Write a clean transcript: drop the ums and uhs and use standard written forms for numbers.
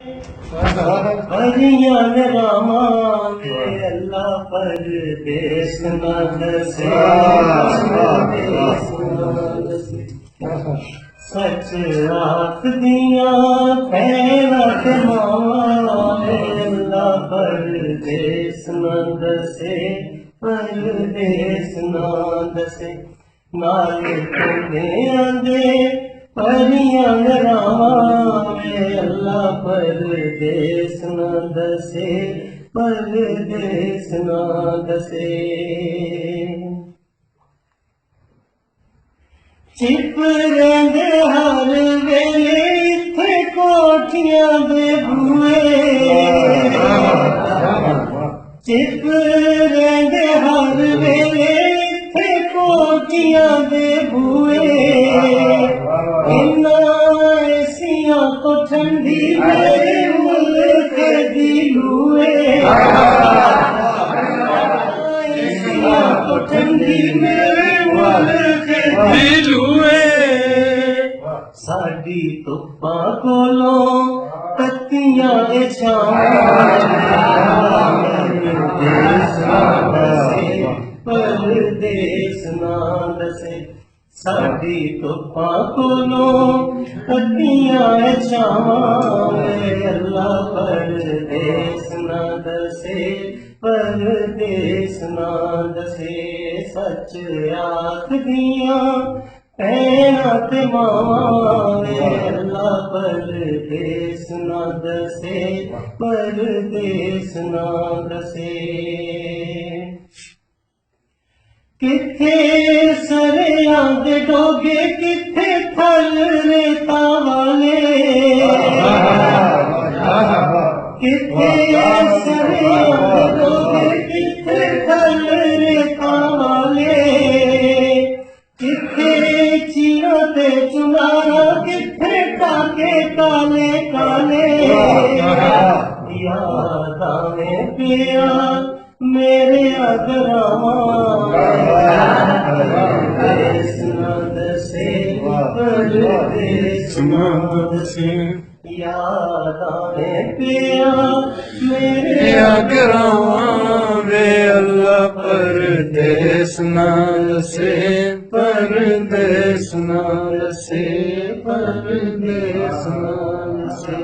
भैया रामान अल्लाह परदेस न दसे, सच आख दिया खैरत मावे अल्लाह परदेस न दसे, परदेस न दसे। नाले तुमे आंदे परियां रावे अल्लाह परदेस न दसे, परदेस न दसे। चिप रंदे हर वेले इत्थे कोठियां दे बूए, चिप रंदे हर वेले इत्थे कोठियां दे बूए। इन्ना ऐसियां तो ठंडी मेरे मुल्क दी लूए, ऐसियां तो ठंडी मेरे मुल्क दी लूए। साडी धुप्पा कोलों तत्तियां दे परदेस ना दसे, परदेस ना दसे। साडी धुप्पा कोलों तत्तियां दे अल्लाह परदेस ना दसे, परदेस ना दसे। सच आख दिया भैना ते मावे अल्लाह परदेस ना दसे, परदेस ना दसे। किथे सरेआं दे डोगे किथे थल रेता वाले, किथे सरेआं दे डोगे किथे थल रेता वाले। किथे चिया ते चुनारा किथे टाके काले काले। याद आवे पिया मेरे अगरामा परदेस न दसे, परदेस न दसे। याद आवे पिया मेरे अगरामा अल्लाह परदेस न दसे, परदेस न दसे, परदेस न दसे।